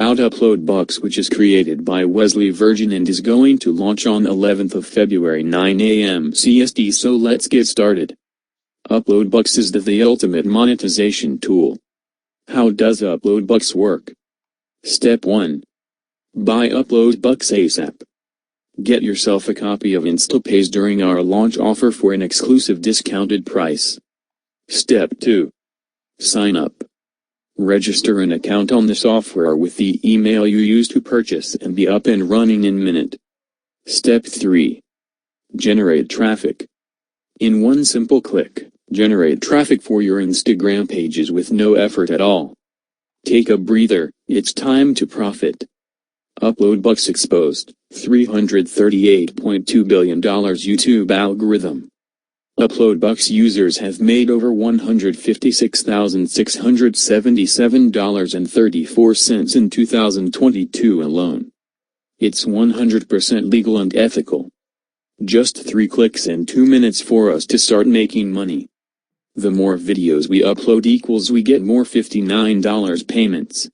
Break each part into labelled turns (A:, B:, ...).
A: about UploadBucks, which is created by Wesley Virgin and is going to launch on 11th of February 9 a.m. CST, so let's get started. UploadBucks is the ultimate monetization tool. How does UploadBucks work? Step 1. Buy UploadBucks ASAP. Get yourself a copy of InstaPays during our launch offer for an exclusive discounted price. Step 2. Sign up. Register an account on the software with the email you use to purchase and be up and running in minute. Step 3. Generate traffic. In one simple click, generate traffic for your Instagram pages with no effort at all. Take a breather, it's time to profit. UploadBucks exposed, $338.2 billion YouTube algorithm. UploadBucks users have made over $156,677.34 in 2022 alone. It's 100% legal and ethical. Just 3 clicks and 2 minutes for us to start making money. The more videos we upload equals we get more $59 payments.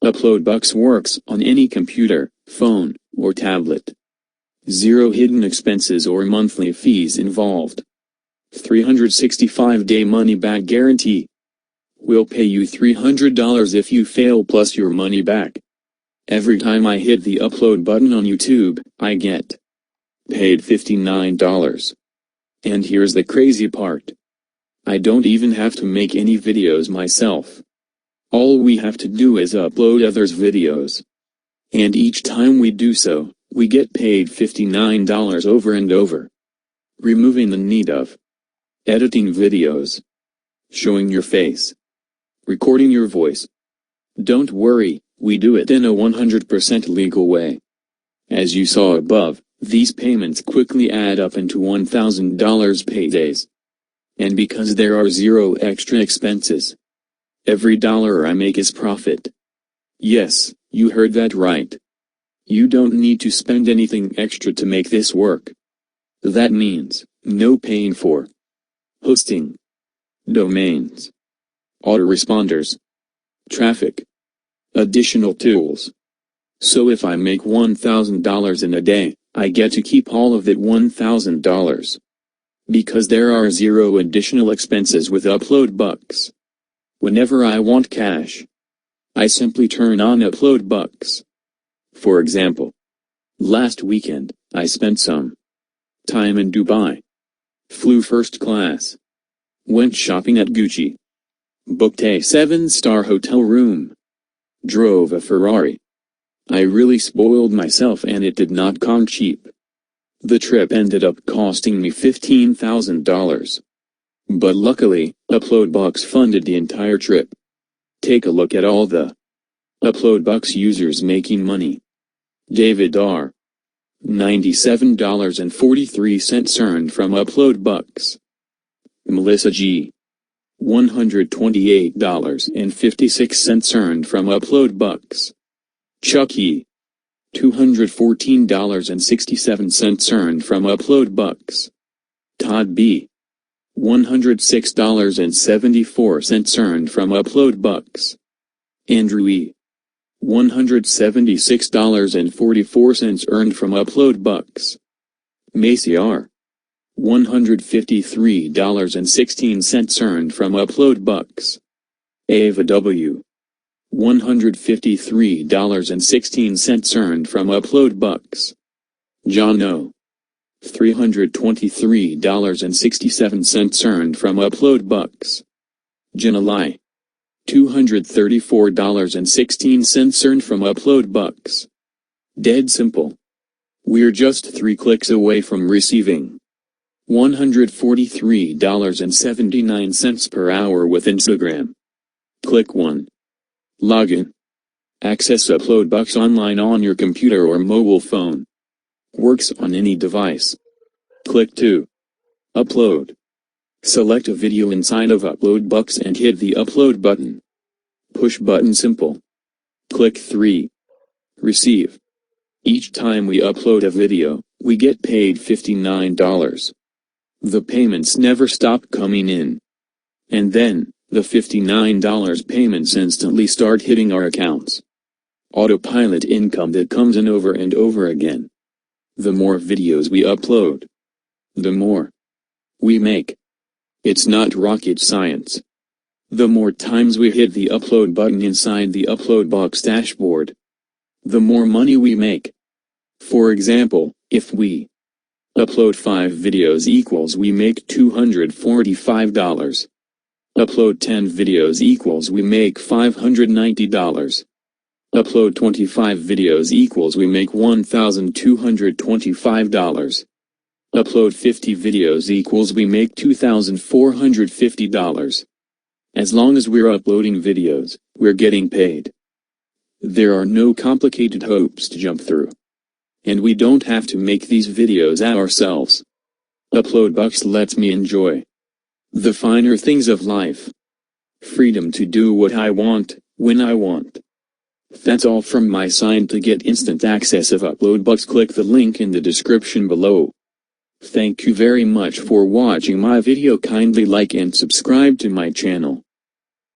A: UploadBucks works on any computer, phone, or tablet. Zero hidden expenses or monthly fees involved. 365-day money-back guarantee. We'll pay you $300 if you fail plus your money back. Every time I hit the upload button on YouTube, I get paid $59. And here's the crazy part. I don't even have to make any videos myself. All we have to do is upload others' videos. And each time we do so, we get paid $59 over and over. Removing the need of editing videos, showing your face, recording your voice. Don't worry, we do it in a 100% legal way. As you saw above, these payments quickly add up into $1,000 paydays. And because there are zero extra expenses, every dollar I make is profit. Yes, you heard that right. You don't need to spend anything extra to make this work. That means, no paying for hosting, domains, autoresponders, traffic, additional tools. So if I make $1,000 in a day, I get to keep all of that $1,000. Because there are zero additional expenses with UploadBucks. Whenever I want cash, I simply turn on UploadBucks. For example, last weekend, I spent some time in Dubai. Flew first class. Went shopping at Gucci. Booked a 7-star hotel room. Drove a Ferrari. I really spoiled myself and it did not come cheap. The trip ended up costing me $15,000. But luckily, UploadBucks funded the entire trip. Take a look at all the UploadBucks users making money. David R. $97.43 earned from UploadBucks. Melissa G. $128.56 earned from UploadBucks. Chuck E. $214.67 earned from UploadBucks. Todd B. $106.74 earned from UploadBucks. Andrew E. $176.44 earned from UploadBucks. Macy R. $153.16 earned from UploadBucks. Ava W. $153.16 earned from UploadBucks. John O. $323.67 earned from UploadBucks. Jenna Lai. $234.16 earned from UploadBucks. Dead simple. We're just 3 clicks away from receiving $143.79 per hour with Instagram. Click 1. Login. Access UploadBucks online on your computer or mobile phone. Works on any device. Click 2. Upload. Select a video inside of UploadBucks and hit the upload button. Push button simple. Click 3. Receive. Each time we upload a video, we get paid $59. The payments never stop coming in. And then, the $59 payments instantly start hitting our accounts. Autopilot income that comes in over and over again. The more videos we upload, the more we make. It's not rocket science. The more times we hit the upload button inside the UploadBucks dashboard, the more money we make. For example, if we upload 5 videos equals we make $245. Upload 10 videos equals we make $590. Upload 25 videos equals we make $1,225. Upload 50 videos equals we make $2,450. As long as we're uploading videos, we're getting paid. There are no complicated hoops to jump through. And we don't have to make these videos ourselves. UploadBucks lets me enjoy the finer things of life. Freedom to do what I want, when I want. That's all from my side. To get instant access of UploadBucks, click the link in the description below. Thank you very much for watching my video. Kindly like and subscribe to my channel.